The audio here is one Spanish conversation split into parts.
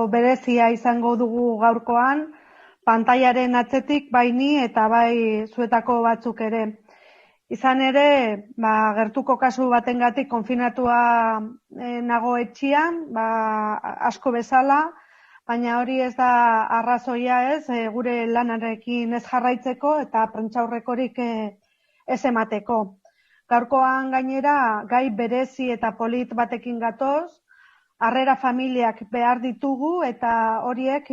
berezia izango dugu gaurkoan, pantailaren atzetik bai ni eta bai zuetako batzuk ere. Izan ere, gertuko kasu batengatik konfinatua nago etxean, asko bezala, baina hori ez da arrazoia ez, gure lanarekin ez jarraitzeko eta prentsaurrekorik ez emateko. Gaurkoan gainera, gai berezi eta polit batekin gatoz, harrera familiak behar ditugu eta horiek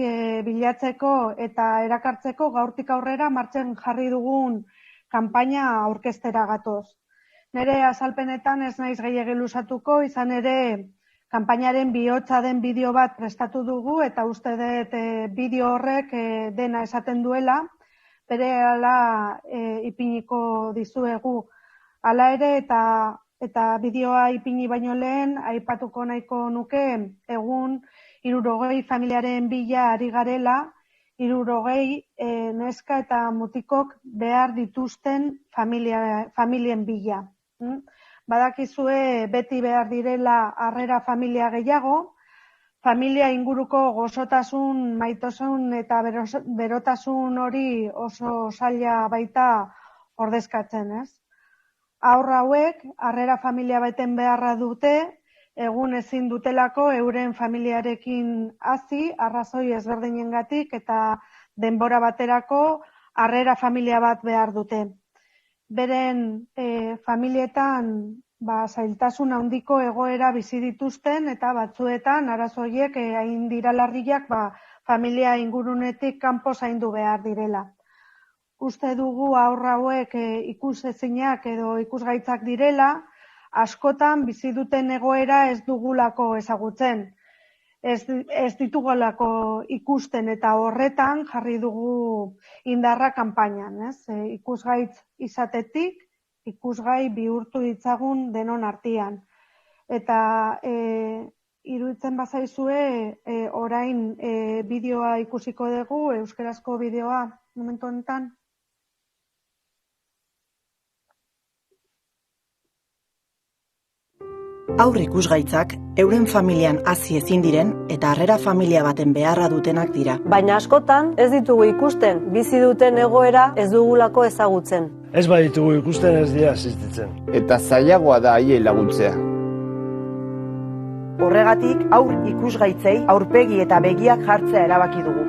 bilatzeko eta erakartzeko gaurtik aurrera martxan jarri dugun kanpaina aurkeztera gatoz. Nire azalpenetan ez naiz gehiegi luzatuko, izan ere kanpainaren bihotza den bideo bat prestatu dugu eta uste dut bideo horrek dena esaten duela, berehala ipiniko dizuegu. Hala ere eta bideoa ipini baino lehen, aipatuko nahiko nuke egun 60 familiaren bila ari garela, 60 neska eta mutikok behar dituzten familien bila. Badakizue beti behar direla harrera familia gehiago, familia inguruko gozotasun, maitasun eta berotasun hori oso zaila baita ordezkatzen, ez? Haur hauek harrera familia baten beharra dute, egun ezin dutelako euren familiarekin hasi, arrazoi ezberdinengatik eta denbora baterako harrera familia bat behar dute. Beren familietan zailtasun handiko egoera bizi dituzten eta batzuetan arazoiek hain dira larriak familia ingurunetik kanpo zaindu behar direla. Uste dugu haur hauek ikusezinak edo ikusgaitzak direla, askotan bizi duten egoera ez dugulako ezagutzen. Ez ditugulako ikusten eta horretan jarri dugu indarra kanpainan, ez? Ikusgaitz izatetik, ikusgai bihurtu ditzagun denon artean. Eta iruditzen bazaizue orain bideoa ikusiko dugu, euskarazko bideoa momentu honetan. Haur ikusgaitzak euren familian hazi ezin diren eta harrera familia baten beharra dutenak dira. Baina askotan ez ditugu ikusten, bizi duten egoera ez dugulako ezagutzen. Ez baditugu ikusten ez dira asistitzen. Eta zailagoa da haiei laguntzea. Horregatik haur ikusgaitzei aurpegi eta begiak jartzea erabaki dugu.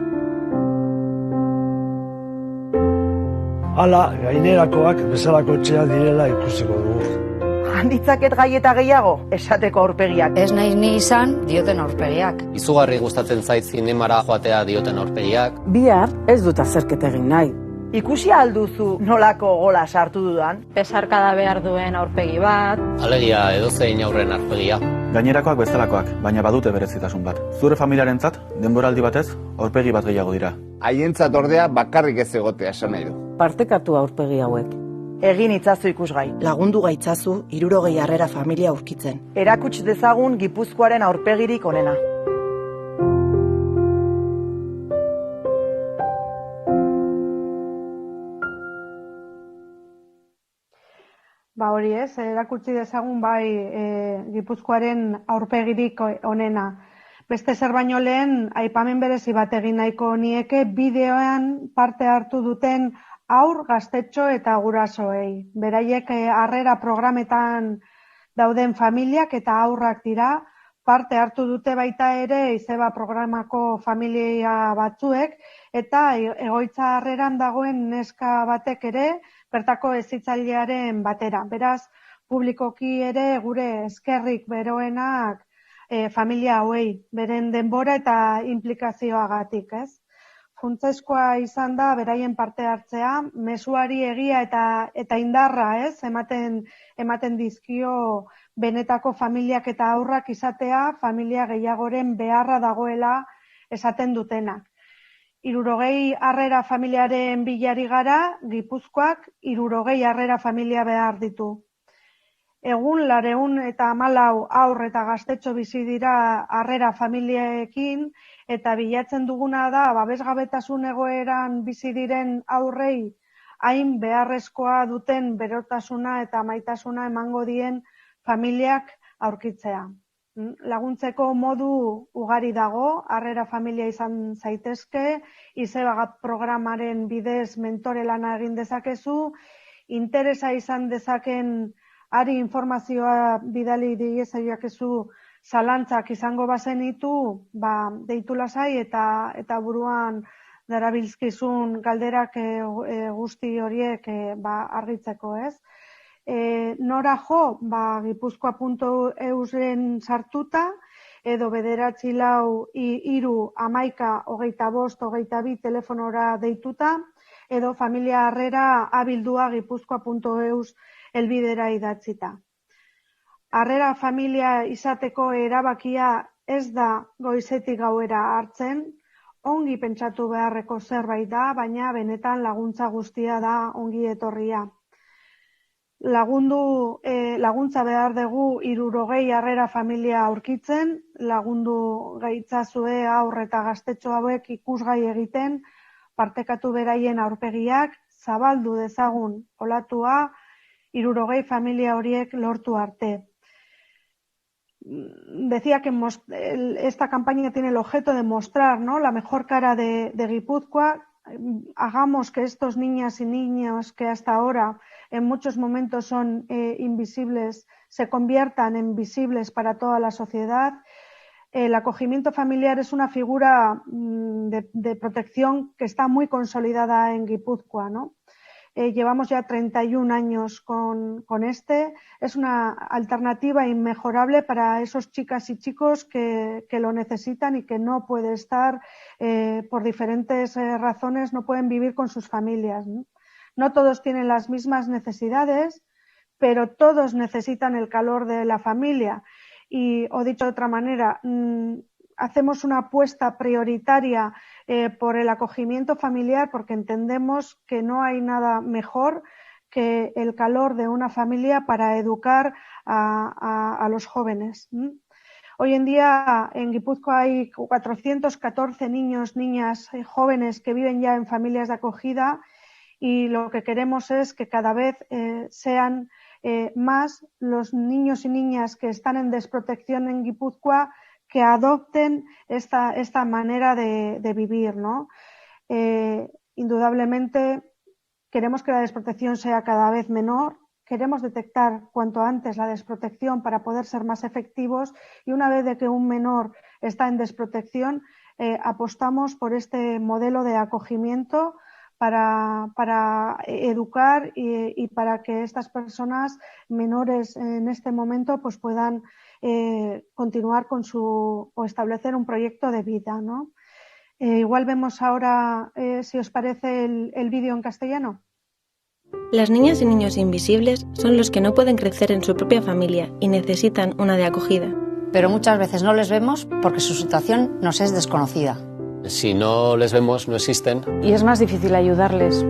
Hala, gainerakoak bezalako etxeak direla ikusiko dugu. Handitzaket gai eta gehiago, esateko aurpegiak. Ez naiz ni izan, dioten aurpegiak. Izugarri gustatzen zait zinemara joatea dioten aurpegiak. Bihar ez dut azerketa egin nahi. Ikusi alduzu nolako gola sartu dudan? Besarkada behar duen aurpegi bat. Alegia edozein aurren aurpegia. Gainerakoak bestelakoak, baina badute berezitasun bat. Zure familiarentzat, denboraldi batez, aurpegi bat gehiago dira. Haientzat ordea bakarrik ez egotea esan nahi du. Partekatu aurpegi hauek. Egin itzazu ikusgai. Lagundu gaitzazu 60 harrera familia aurkitzen. Erakuts dezagun Gipuzkoaren aurpegirik onena. Hori ez, erakutsi dezagun Gipuzkoaren aurpegirik onena. Beste zer baino lehen, aipamen berezi bat egin nahiko nieke bideoan parte hartu duten haur, gaztetxo eta gurasoei. Beraiek harrera programetan dauden familiak eta haurrak dira, parte hartu dute baita ere izeba programako familia batzuek, eta egoitza harreran dagoen neska batek ere, bertako hezitzailearen batera. Beraz, publikoki ere gure eskerrik beroenak familia hauei, beren denbora eta implikazioagatik, ez? Funtsezkoa izan da beraien parte hartzea, mezuari egia eta indarra, ez? Ematen dizkio benetako familiak eta haurrak izatea, familia gehiagoren beharra dagoela esaten dutenak. 60 harrera familiaren bilari gara, Gipuzkoak 60 harrera familia behar ditu. Egun 214 haur eta gaztetxo bizi dira harrera familiekin, eta bilatzen duguna da babesgabetasun egoeran bizi diren haurrei hain beharrezkoa duten berotasuna eta maitasuna emango dien familiak aurkitzea. Laguntzeko modu ugari dago, harrera familia izan zaitezke, izeba programaren bidez mentore lana egin dezakezu, interesa izan dezaken ari informazioa bidali diezaiokezu zalantzak izango bazenitu, deitu lasai eta buruan darabilzkizun galderak guzti horiek argitzeko, ez? Nora jo, gipuzkoa.eusen sartuta, edo 943112522 telefonora deituta, edo familia harrera abildua gipuzkoa.eus helbidera idatzita. Harrera familia izateko erabakia ez da goizetik gauera hartzen, ongi pentsatu beharreko zerbait da, baina benetan laguntza guztia da ongi etorria. Laguntza behar dugu 60 harrera familia aurkitzen, lagundu gaitzazue haur eta gaztetxo hauek ikusgai egiten, partekatu beraien aurpegiak, zabaldu dezagun olatua, 60 familia horiek lortu arte. Decía que esta campaña tiene el objeto de mostrar, ¿no?, la mejor cara de Guipúzcoa. Hagamos que estos niñas y niños que hasta ahora en muchos momentos son invisibles se conviertan en visibles para toda la sociedad. El acogimiento familiar es una figura de protección que está muy consolidada en Guipúzcoa, ¿no? Llevamos ya 31 años con este. Es una alternativa inmejorable para esos chicas y chicos que lo necesitan y que no pueden estar, por diferentes razones, no pueden vivir con sus familias, ¿no? No todos tienen las mismas necesidades, pero todos necesitan el calor de la familia. Y, o dicho de otra manera, hacemos una apuesta prioritaria por el acogimiento familiar porque entendemos que no hay nada mejor que el calor de una familia para educar a los jóvenes. Hoy en día en Guipúzcoa hay 414 niños, niñas, jóvenes que viven ya en familias de acogida y lo que queremos es que cada vez sean más los niños y niñas que están en desprotección en Guipúzcoa que adopten esta manera de vivir, ¿no? Indudablemente queremos que la desprotección sea cada vez menor, queremos detectar cuanto antes la desprotección para poder ser más efectivos y una vez de que un menor está en desprotección, apostamos por este modelo de acogimiento para educar y para que estas personas menores en este momento pues puedan continuar con o establecer un proyecto de vida, ¿no? Igual vemos ahora, si os parece, el vídeo en castellano. Las niñas y niños invisibles son los que no pueden crecer en su propia familia y necesitan una de acogida. Pero muchas veces no les vemos porque su situación nos es desconocida. Si no les vemos, no existen. Y es más difícil ayudarles.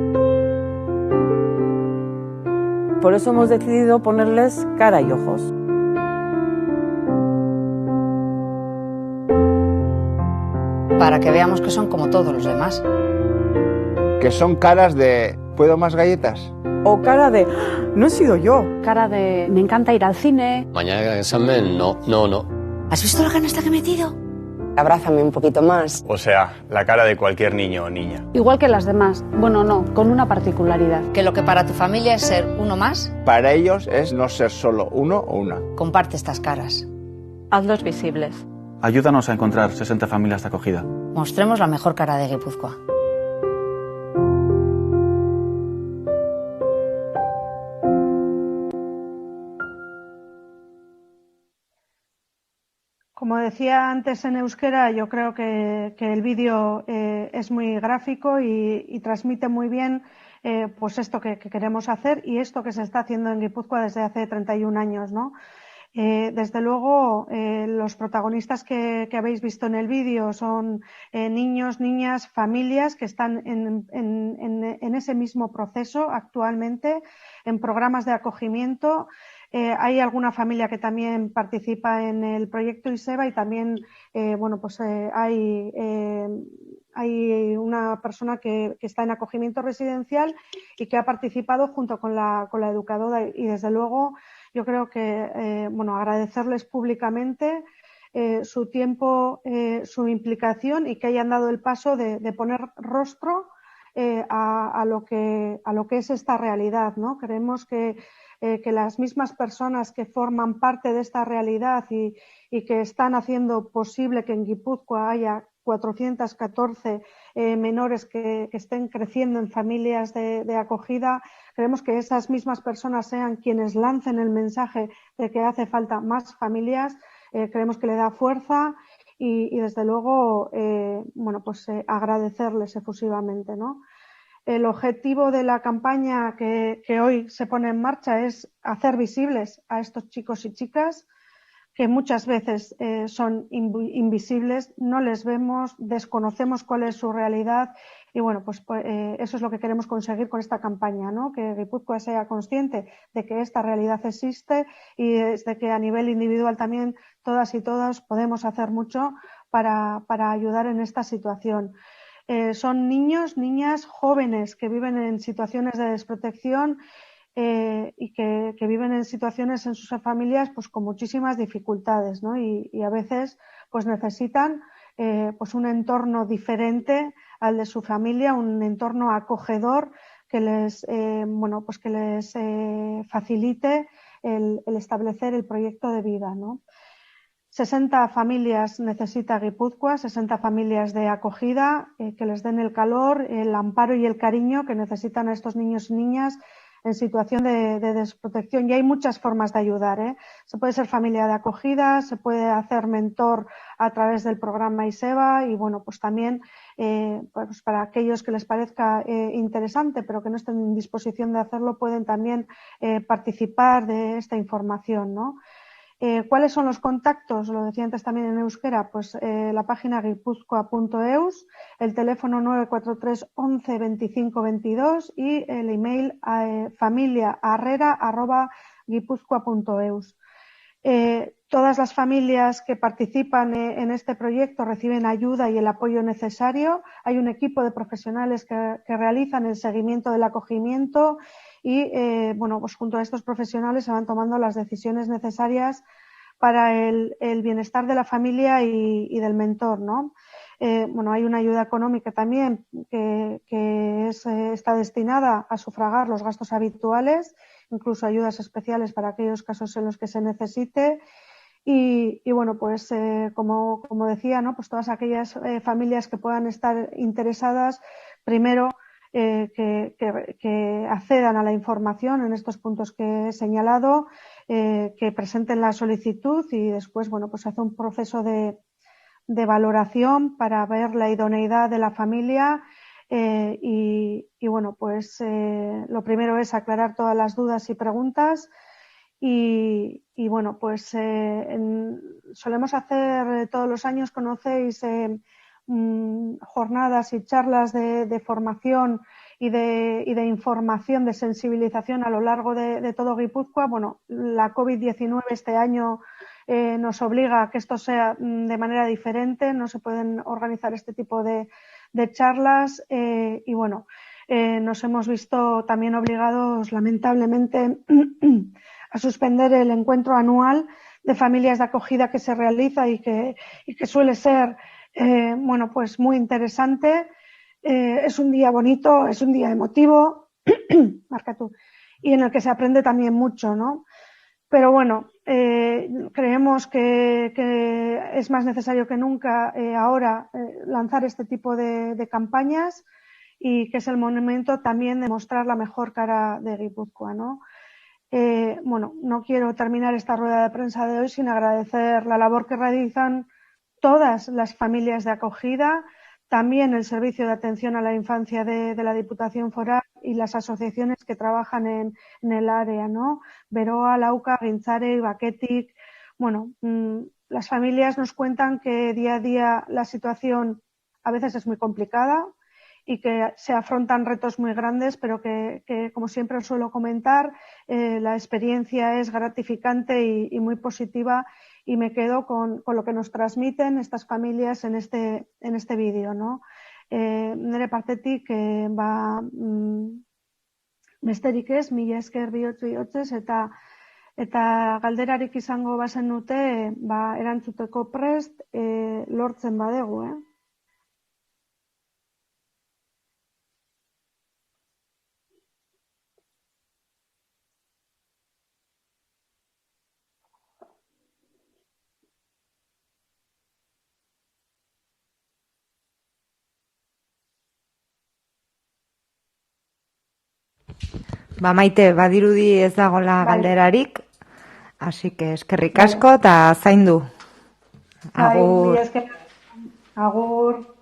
Por eso hemos decidido ponerles cara y ojos. Para que veamos que son como todos los demás. Que son caras de ¿puedo más galletas? O cara de no he sido yo. Cara de me encanta ir al cine. Mañana examen, no. ¿Has visto la canasta que he metido? Abrázame un poquito más. O sea, la cara de cualquier niño o niña. Igual que las demás. Bueno, no, con una particularidad. Que lo que para tu familia es ser uno más, Para ellos es no ser solo uno o una. comparte estas caras. Hazlos visibles. Ayúdanos a encontrar 60 familias de acogida. Mostremos la mejor cara de Guipúzcoa. Como decía antes en euskera, yo creo que el vídeo es muy gráfico y transmite muy bien pues esto que queremos hacer y esto que se está haciendo en Guipúzcoa desde hace 31 años, ¿no? Desde luego, los protagonistas que habéis visto en el vídeo son niños, niñas, familias que están en ese mismo proceso actualmente, en programas de acogimiento. Hay alguna familia que también participa en el proyecto ISEBA y también, hay una persona que está en acogimiento residencial y que ha participado junto con la educadora y desde luego yo creo que, agradecerles públicamente su tiempo, su implicación y que hayan dado el paso de poner rostro a lo que es esta realidad, ¿no? Creemos que las mismas personas que forman parte de esta realidad y que están haciendo posible que en Guipúzcoa haya 414 menores que estén creciendo en familias de acogida, creemos que esas mismas personas sean quienes lancen el mensaje de que hace falta más familias. Creemos que le da fuerza y desde luego, agradecerles efusivamente, ¿no? El objetivo de la campaña que hoy se pone en marcha es hacer visibles a estos chicos y chicas que muchas veces son invisibles, no les vemos, desconocemos cuál es su realidad y eso es lo que queremos conseguir con esta campaña, ¿no? Que Guipúzcoa sea consciente de que esta realidad existe y de que a nivel individual también todas y todos podemos hacer mucho para ayudar en esta situación. Son niños, niñas, jóvenes que viven en situaciones de desprotección y que viven en situaciones en sus familias pues con muchísimas dificultades, ¿no? Y a veces pues necesitan pues un entorno diferente al de su familia, un entorno acogedor que les facilite el establecer el proyecto de vida, ¿no? 60 familias necesita Guipúzcoa, 60 familias de acogida que les den el calor, el amparo y el cariño que necesitan a estos niños y niñas en situación de desprotección. Y hay muchas formas de ayudar, ¿eh? Se puede ser familia de acogida, se puede hacer mentor a través del programa ISEBA y también pues para aquellos que les parezca interesante pero que no estén en disposición de hacerlo pueden también participar de esta información, ¿no? ¿Cuáles son los contactos? Lo decía antes también en euskera, pues la página guipuzcoa.eus, el teléfono 943 11 25 22 y el email familiaarrera@guipuzcoa.eus. Todas las familias que participan en este proyecto reciben ayuda y el apoyo necesario. Hay un equipo de profesionales que realizan el seguimiento del acogimiento y pues junto a estos profesionales se van tomando las decisiones necesarias para el bienestar de la familia y del mentor, ¿no? Hay una ayuda económica también que está destinada a sufragar los gastos habituales, incluso ayudas especiales para aquellos casos en los que se necesite. Y como decía, ¿no? Pues todas aquellas familias que puedan estar interesadas, primero que accedan a la información en estos puntos que he señalado, que presenten la solicitud y después, pues hace un proceso de valoración para ver la idoneidad de la familia lo primero es aclarar todas las dudas y preguntas solemos hacer todos los años, conocéis, jornadas y charlas de formación y de información, de sensibilización a lo largo de todo Guipúzcoa. La COVID-19 este año nos obliga a que esto sea de manera diferente, no se pueden organizar este tipo de charlas nos hemos visto también obligados, lamentablemente, a suspender el encuentro anual de familias de acogida que se realiza y que suele ser pues muy interesante. Es un día bonito, es un día emotivo marca tú, y en el que se aprende también mucho, ¿no? Pero creemos que es más necesario que nunca ahora lanzar este tipo de campañas y que es el momento también de mostrar la mejor cara de Guipúzcoa, ¿no? No quiero terminar esta rueda de prensa de hoy sin agradecer la labor que realizan todas las familias de acogida, también el Servicio de Atención a la Infancia de la Diputación Foral y las asociaciones que trabajan en el área, ¿no? Beroa, Lauka, Gintzare, Baketik. Las familias nos cuentan que día a día la situación a veces es muy complicada y que se afrontan retos muy grandes, pero que como siempre os suelo comentar, la experiencia es gratificante y muy positiva y me quedo con lo que nos transmiten estas familias en este vídeo, ¿no? Nire partetik besterik ez, mila esker bihotz bihotzez eta eta galderarik izango bazenute, erantzuteko prest, lortzen badegu, Maite, badirudi ez dagoela galderarik, así que eskerrik asko eta zaindu. Agur. Agur.